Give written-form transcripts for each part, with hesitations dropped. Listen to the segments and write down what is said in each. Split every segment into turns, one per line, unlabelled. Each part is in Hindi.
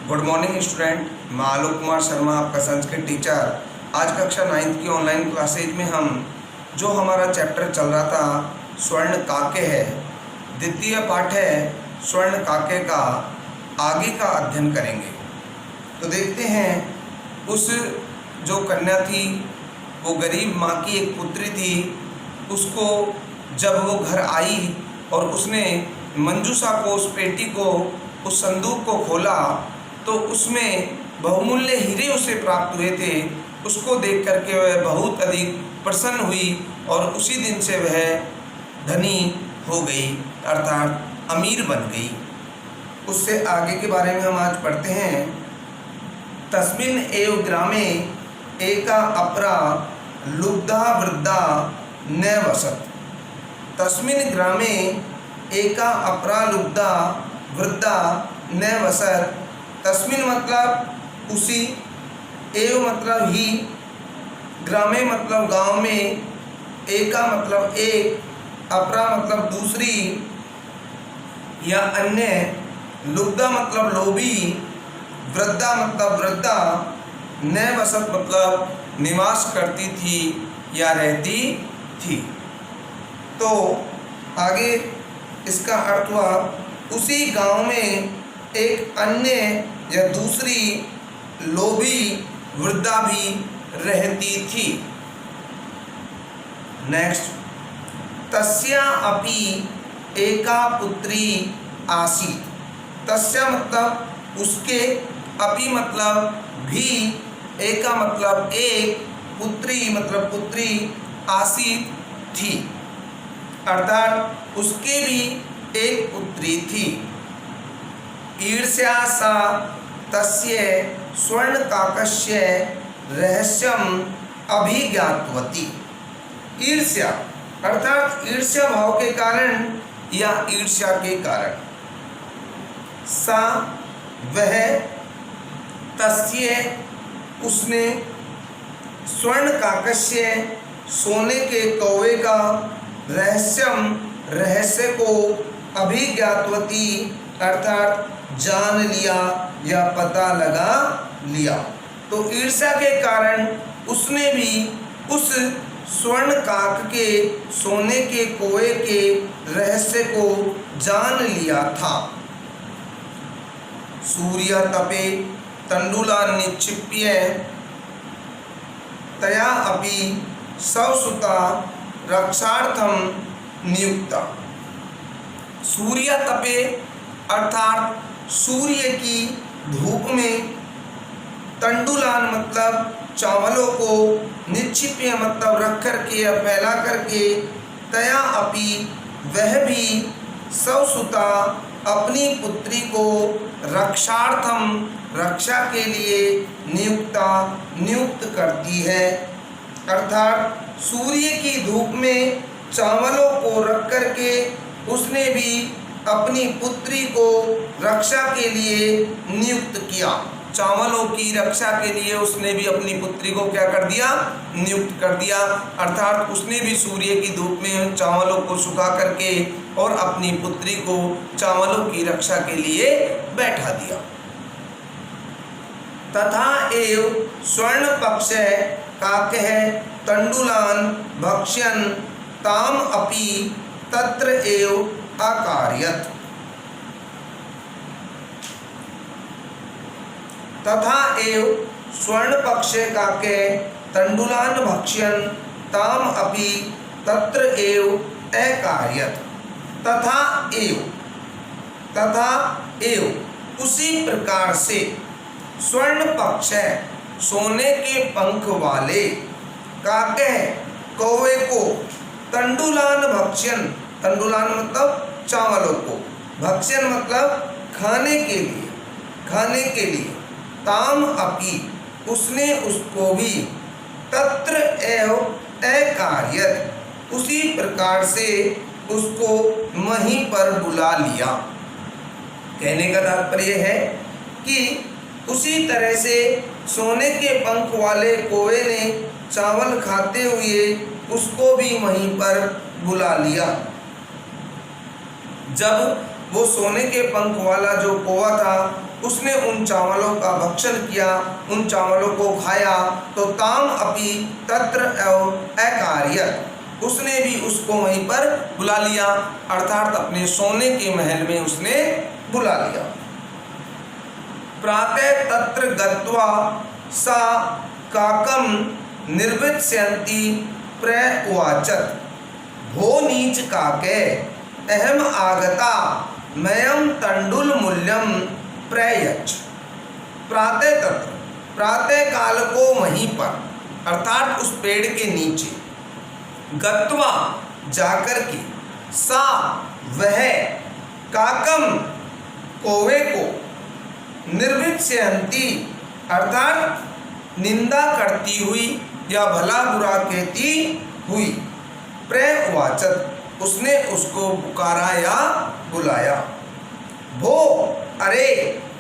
गुड मॉर्निंग स्टूडेंट, मैं आलोक कुमार शर्मा, आपका संस्कृत टीचर। आज कक्षा 9th की ऑनलाइन क्लासेज में हम जो हमारा चैप्टर चल रहा था स्वर्ण काके है, द्वितीय पाठ है स्वर्ण काके का, आगे का अध्ययन करेंगे। तो देखते हैं, उस जो कन्या थी वो गरीब माँ की एक पुत्री थी। उसको जब वो घर आई और उसने मंजूषा को, उस पेटी को, उस संदूक को खोला तो उसमें बहुमूल्य हीरे उसे प्राप्त हुए थे। उसको देख करके वह बहुत अधिक प्रसन्न हुई और उसी दिन से वह धनी हो गई, अर्थात अमीर बन गई। उससे आगे के बारे में हम आज पढ़ते हैं। तस्मिन् एव ग्रामे एका अपरा लुब्धा वृद्धा न वसत। तस्मिन् ग्रामे एका अपरा लुब्धा वृद्धा न वसत। तस्मिन् मतलब उसी, एव मतलब ही, ग्रामे मतलब गांव में, एका मतलब एक, अपरा मतलब दूसरी या अन्य, लुब्धा मतलब लोभी, वृद्धा मतलब वृद्धा, न वसत मतलब निवास करती थी या रहती थी। तो आगे इसका अर्थ हुआ, उसी गांव में एक अन्य या दूसरी लोभी वृद्धा भी रहती थी। नेक्स्ट, तस्या अपि एका पुत्री आसीत्। तस्या मतलब उसके, अपि मतलब भी, एका मतलब एक, पुत्री मतलब पुत्री, आसीत् थी, अर्थात उसके भी एक पुत्री थी। ईर्ष्या सा तस्य स्वर्ण काकस्य रहस्यम अभिज्ञातवती। ईर्ष्या अर्थात ईर्ष्या भाव के कारण या ईर्ष्या के कारण, सा वह, तस्य उसने, स्वर्ण काकस्य सोने के कौवे का, रहस्यम रहस्य को, अभिज्ञातवती अर्थात जान लिया या पता लगा लिया। तो ईर्ष्या के कारण उसने भी उस स्वर्ण काक के, सोने के कोए के रहस्य को जान लिया था। सूर्य तपे तंडुलान् निक्षिप्य तया अपि सौसुता रक्षार्थम नियुक्ता। सूर्य तपे अर्थात सूर्य की धूप में, तंडुलान मतलब चावलों को, निक्षिप्य मतलब रख करके या फैला करके, तया अपि वह भी, सौसुता अपनी पुत्री को, रक्षार्थम रक्षा के लिए, नियुक्ता नियुक्त करती है। अर्थात सूर्य की धूप में चावलों को रख करके उसने भी अपनी पुत्री को रक्षा के लिए नियुक्त किया। चावलों की रक्षा के लिए उसने भी अपनी पुत्री को क्या कर दिया? नियुक्त कर दिया। अर्थात उसने भी सूर्य की धूप में चावलों को सुखा करके और अपनी पुत्री को चावलों की रक्षा के लिए बैठा दिया। तथा एव स्वर्ण पक्ष काकः तंडुलान भक्ष्यन् ताम अपि तत्र एव अकार्यत। तथा एव स्वर्ण पक्षे काके तंडुलान भक्ष्यन् ताम अपि तत्र एव अकार्यत। तथा एव उसी प्रकार से, स्वर्ण पक्ष सोने के पंख वाले, काके कौवे को, तंडुलान भक्ष्यन्, तंडुलान मतलब चावलों को, भक्ष्यन मतलब खाने के लिए, खाने के लिए, ताम अपि उसने उसको भी, तत्र एव अकार्यत उसी प्रकार से उसको वहीं पर बुला लिया। कहने का तात्पर्य है कि उसी तरह से सोने के पंख वाले कौवे ने चावल खाते हुए उसको भी वहीं पर बुला लिया। जब वो सोने के पंख वाला जो कौवा था उसने उन चावलों का भक्षण किया, उन चावलों को खाया, तो ताम अपि तत्र एव अकार्यत, उसने भी उसको वहीं पर बुला लिया, अर्थात अपने सोने के महल में उसने बुला लिया। प्रातः तत्र गत्वा सा काकम निर्वित्स्यन्ति प्रउवाचत, भो नीच काके अहम आगता मयम तंडुल मूल्यम प्रयच्छ। प्रातः तत्र, प्रातः काल को वहीं पर, अर्थात उस पेड़ के नीचे, गत्वा जाकर के, सा वह, काकम कौवे को, निर्वित्स्यन्ति अर्थात निंदा करती हुई या भला बुरा कहती हुई, प्रउवाचत उसने उसको पुकारा या बुलाया। भो अरे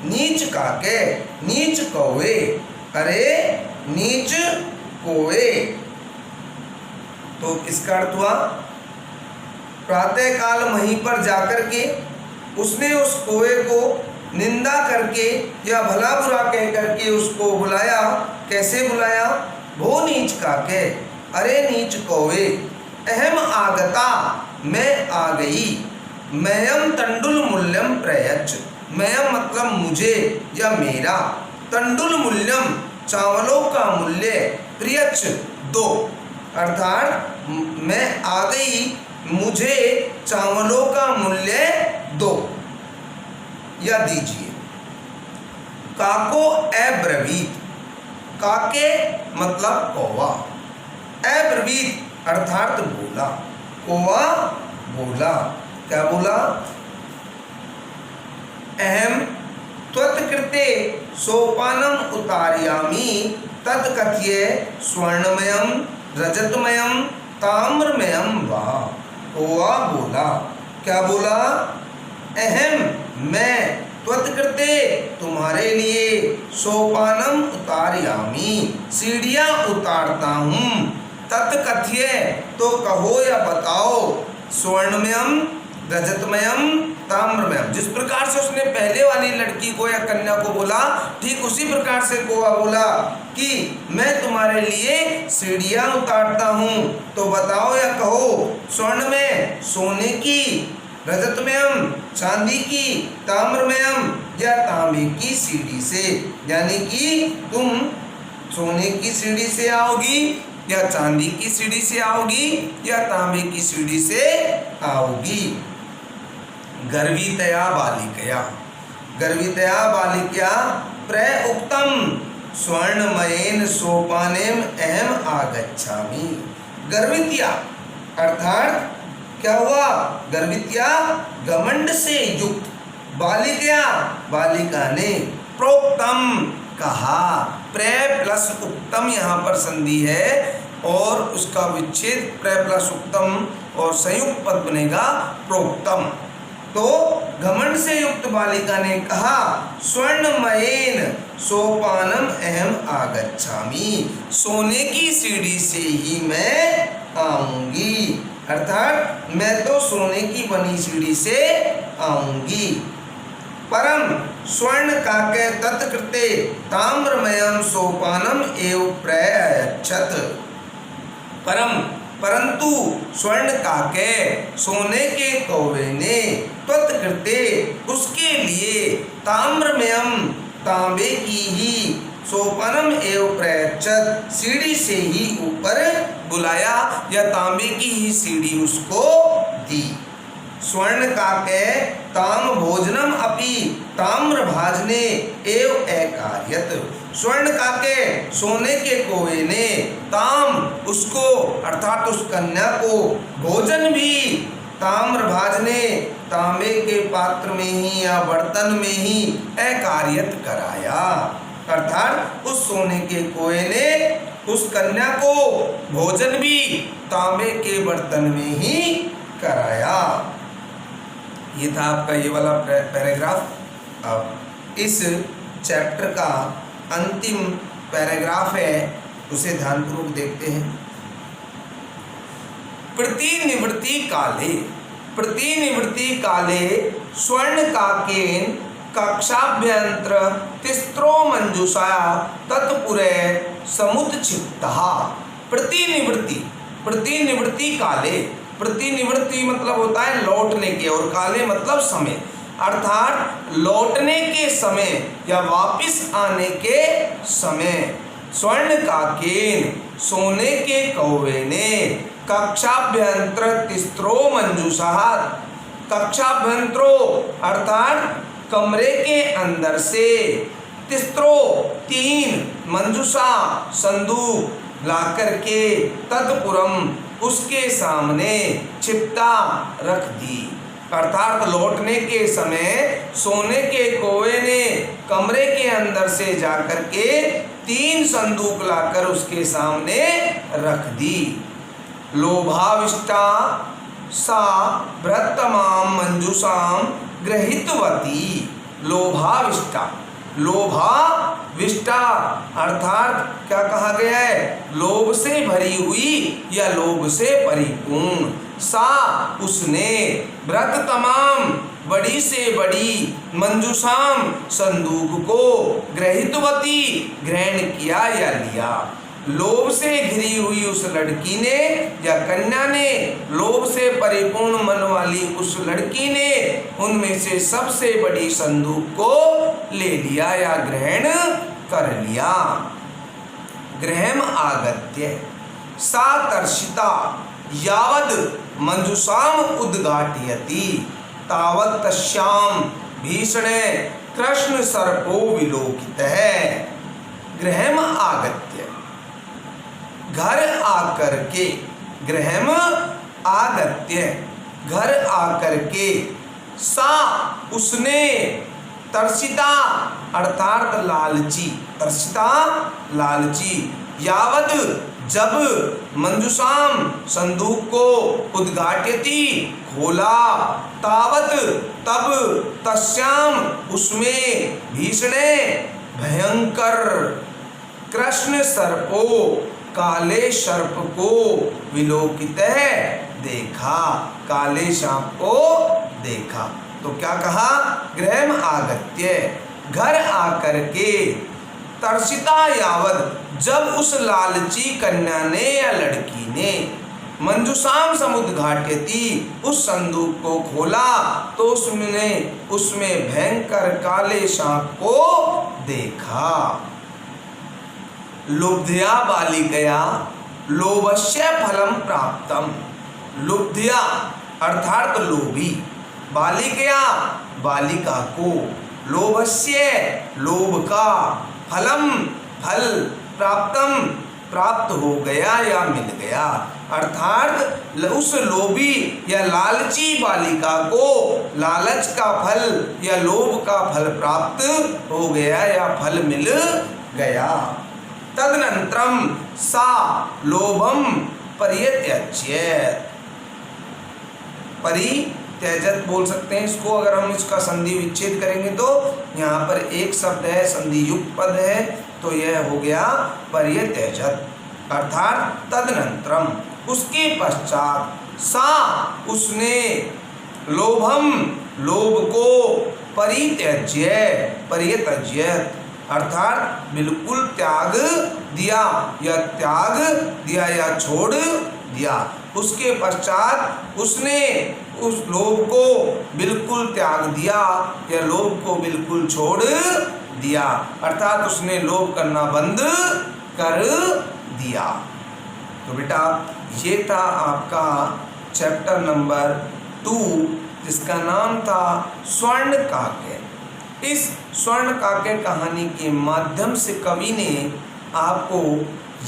नीच काके, नीच कौवे, अरे नीच कौवे। तो इसका अर्थ हुआ प्रातः काल वहीं पर जाकर के उसने उस कौवे को निंदा करके या भला बुरा कह करके उसको बुलाया। कैसे बुलाया? भो नीच काके, अरे नीच कौवे, अहम आगता मैं आ गई, मयम तंडुल मूल्यम प्रयच्छ, मयम मतलब मुझे या मेरा, तंडुल मूल्यम चावलों का मूल्य, प्रियच्छ दो, अर्थात मैं आ गई, मुझे चावलों का मूल्य दो या दीजिए। काको अब्रवीत, काके मतलब कौवा, अब्रवीत अर्थात बोला, कौवा बोला। क्या बोला? अहम त्वत्कृते सोपानम उतारयामि तत्कथ्य स्वर्णमयम रजतमयम ताम्रमयम वा। कौवा बोला, क्या बोला? अहम मैं, त्वत्कृते तुम्हारे लिए, सोपानम उतारयामि सीढ़ियाँ उतारता हूँ, तत्कथ्य तो कहो या बताओ, स्वर्णमयम रजतमयम ताम्रमयम, जिस प्रकार से उसने पहले वाली लड़की को या कन्या को बोला, ठीक उसी प्रकार से कौवा बोला कि मैं तुम्हारे लिए सीढ़ियाँ उतारता हूँ, तो बताओ या कहो, स्वर्ण में सोने की, रजतमयम चांदी की, ताम्रमयम या तांबे की सीढ़ी से, यानी कि तुम सोने की सीढ़ी से आओगी या चांदी की सीढ़ी से आओगी या तांबे की सीढ़ी से आओगी। गर्वितया बालिकया, गर्वितया बालिकया प्रउक्तम स्वर्णमयेन सोपानेम अहम आगच्छामि। गर्वित्या अर्थात क्या हुआ? गर्वित्या घमंड से युक्त, बालिकया बालिका ने, प्रोक्तम कहा, प्र प्लस उक्तम यहाँ पर संधि है और उसका विच्छेद प्र प्लस उक्तम और संयुक्त पद बनेगा प्रोक्तम। तो घमंड से युक्त बालिका ने कहा, स्वर्णमयेन सोपानम अहम आगच्छामि, सोने की सीढ़ी से ही मैं आऊंगी, अर्थात मैं तो सोने की बनी सीढ़ी से आऊंगी। परम स्वर्ण काके तत्कृते ताम्रमयम सोपानम एव प्रयच्छत। परम परंतु स्वर्ण काके सोने के कौवे ने, तत्कृते उसके लिए, ताम्रमयम तांबे की ही, सोपानम एव प्रयच्छत सीढ़ी से ही ऊपर बुलाया या तांबे की ही सीढ़ी उसको दी। स्वर्ण काके ताम भोजनम अपि ताम्र भाजने एव अकार्यत, स्वर्ण काके सोने के कौवे ने, ताम उसको अर्थात उस कन्या को, भोजन भी ताम्र भाजने तांबे के पात्र में ही या बर्तन में ही अकार्यत कराया, अर्थात उस सोने के कौवे ने उस कन्या को भोजन भी तांबे के बर्तन में ही कराया। ये था आपका ये वाला पैराग्राफ। अब इस चैप्टर का अंतिम पैराग्राफ है, उसे ध्यानपूर्वक देखते हैं। प्रतिनिवृत्ति काले, प्रतिनिवृत्ति काले स्वर्ण काकेन कक्षाभ्यंतर तिस्रो मंजुषा तत्पुरे समुत्क्षिप्तः। प्रतिनिवृत्ति, प्रतिनिवृत्ति काले, प्रतिनिवृत्ति मतलब होता है लौटने के, और काले मतलब समय, अर्थात लौटने के समय या वापिस आने के समय। स्वर्ण काकेन सोने के कौवे ने कक्षाभ्यंतर तिस्रो मंजुषा, कक्षाभ्यंतरो अर्थात कमरे के अंदर से, तिस्रो तीन, मंजुषा संदूक ला करके, तत्पुरम उसके सामने, छिपता रख दी। अर्थात लौटने के समय सोने के कौवे ने कमरे के अंदर से जाकर के 3 संदूक लाकर उसके सामने रख दी। लोभाविष्टा सा बृहत्तमां मंजुषां गृहीतवती। लोभाविष्टा, लोभाविष्टा अर्थात क्या कहा गया है, लोभ से भरी हुई या लोभ से परिपूर्ण। सा उसने, बृहत्तमां बड़ी से बड़ी, मंजुषाम संदूक को, गृहीतवती ग्रहण किया या लिया। लोभ से घिरी हुई उस लड़की ने या कन्या ने, लोभ से परिपूर्ण मन वाली उस लड़की ने उनमें से सबसे बड़ी संदूक को ले लिया या ग्रहण कर लिया। गृहम आगत्य सा तर्षिता यावद मंजुषाम उद्घाटयति तावत् तस्याम भीषणे कृष्ण सर्पो विलोकितः। गृहम आगत्य घर आकर के, गृहम आगत्य घर आकर के, सा उसने, तर्षिता अर्थात लालची, तर्षिता लालची, यावद जब, मंजुषाम संदूक को, उद्घाट्यति खोला, तावत तब, तस्याम उसमें, भीषणे भयंकर, कृष्ण सर्पो काले सर्प को, विलोकित देखा, काले सांप को देखा। तो क्या कहा, गृहम आगत्य घर आकर के, तर्षिता यावद जब उस लालची कन्या ने या लड़की ने, मंजुषाम समुद्घाट्यति उस संदूक को खोला तो उसमें भयंकर काले सांप को देखा। लुब्ध्या बालिकया लोभस्य फलम प्राप्तम। लुब्ध्या अर्थात लोभी, बालिकया बालिका को, लोभस्य लोभ का, फलम फल, प्राप्तम प्राप्त हो गया या मिल गया। अर्थात उस लोभी या लालची बालिका को लालच का फल या लोभ का फल प्राप्त हो गया या फल मिल गया। तदनंतरम सा लोभम परित्यज्यत, परित्यजत बोल सकते हैं इसको। अगर हम इसका संधि विच्छेद करेंगे तो यहाँ पर एक शब्द है, संधि युक्त पद है, तो यह हो गया परित्यजत। अर्थात तदनंतरम उसके पश्चात, सा उसने, लोभम लोभ को, परित्यज्य परित्यज्यत अर्थात बिल्कुल त्याग दिया या छोड़ दिया। उसके पश्चात उसने उस लोभ को बिल्कुल त्याग दिया या लोभ को बिल्कुल छोड़ दिया, अर्थात उसने लोभ करना बंद कर दिया। तो बेटा ये था आपका चैप्टर नंबर 2 जिसका नाम था स्वर्ण काके। इस स्वर्ण काके कहानी के माध्यम से कवि ने आपको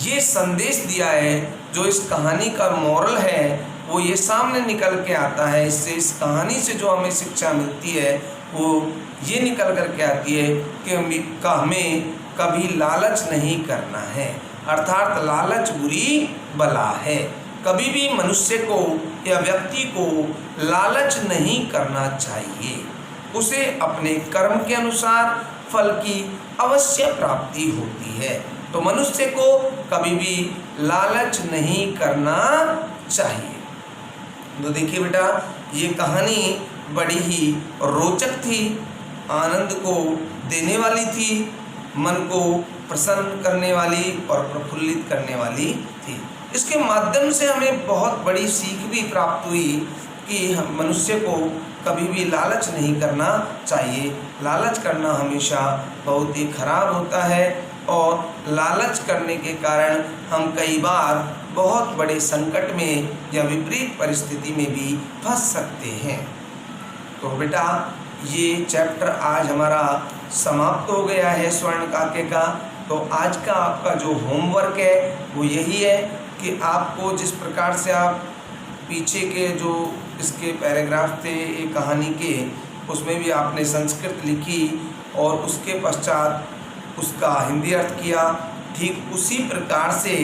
ये संदेश दिया है, जो इस कहानी का मोरल है वो ये सामने निकल के आता है। इससे इस कहानी से जो हमें शिक्षा मिलती है वो ये निकल कर के आती है कि हमें कभी लालच नहीं करना है, अर्थात लालच बुरी बला है। कभी भी मनुष्य को या व्यक्ति को लालच नहीं करना चाहिए। उसे अपने कर्म के अनुसार फल की अवश्य प्राप्ति होती है। तो मनुष्य को कभी भी लालच नहीं करना चाहिए। तो देखिए बेटा, ये कहानी बड़ी ही रोचक थी आनंद को देने वाली थी, मन को प्रसन्न करने वाली और प्रफुल्लित करने वाली थी। इसके माध्यम से हमें बहुत बड़ी सीख भी प्राप्त हुई कि हम मनुष्य को कभी भी लालच नहीं करना चाहिए। लालच करना हमेशा बहुत ही खराब होता है और लालच करने के कारण हम कई बार बहुत बड़े संकट में या विपरीत परिस्थिति में भी फंस सकते हैं। तो बेटा ये चैप्टर आज हमारा समाप्त हो गया है स्वर्ण काके का। तो आज का आपका जो होमवर्क है वो यही है कि आपको जिस प्रकार से आप पीछे के जो इसके पैराग्राफ थे एक कहानी के, उसमें भी आपने संस्कृत लिखी और उसके पश्चात उसका हिंदी अर्थ किया, ठीक उसी प्रकार से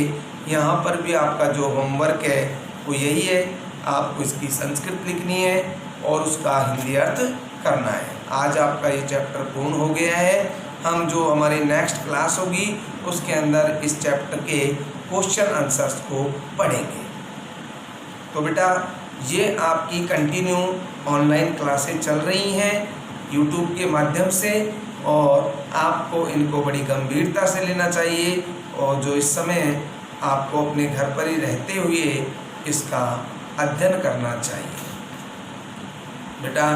यहाँ पर भी आपका जो होमवर्क है वो यही है। आपको इसकी संस्कृत लिखनी है और उसका हिंदी अर्थ करना है। आज आपका ये चैप्टर पूर्ण हो गया है। हम जो हमारी नेक्स्ट क्लास होगी उसके अंदर इस चैप्टर के क्वेश्चन आंसर्स को पढ़ेंगे। तो बेटा ये आपकी कंटिन्यू ऑनलाइन क्लासेस चल रही हैं यूट्यूब के माध्यम से और आपको इनको बड़ी गंभीरता से लेना चाहिए और जो इस समय आपको अपने घर पर ही रहते हुए इसका अध्ययन करना चाहिए। बेटा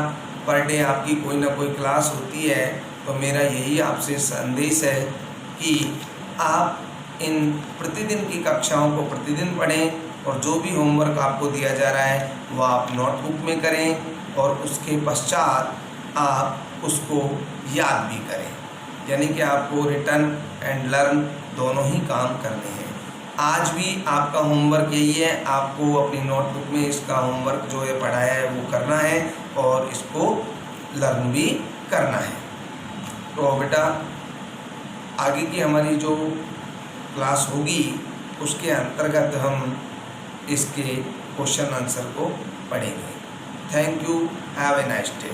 पर डे आपकी कोई ना कोई क्लास होती है, तो मेरा यही आपसे संदेश है कि आप इन प्रतिदिन की कक्षाओं को प्रतिदिन पढ़ें और जो भी होमवर्क आपको दिया जा रहा है वह आप नोटबुक में करें और उसके पश्चात आप उसको याद भी करें। यानी कि आपको रिटन एंड लर्न दोनों ही काम करने हैं। आज भी आपका होमवर्क यही है, आपको अपनी नोटबुक में इसका होमवर्क जो है पढ़ाया है वो करना है और इसको लर्न भी करना है। तो बेटा आगे की हमारी जो क्लास होगी उसके अंतर्गत हम इसके क्वेश्चन आंसर को पढ़ेंगे। Thank you, have a nice day.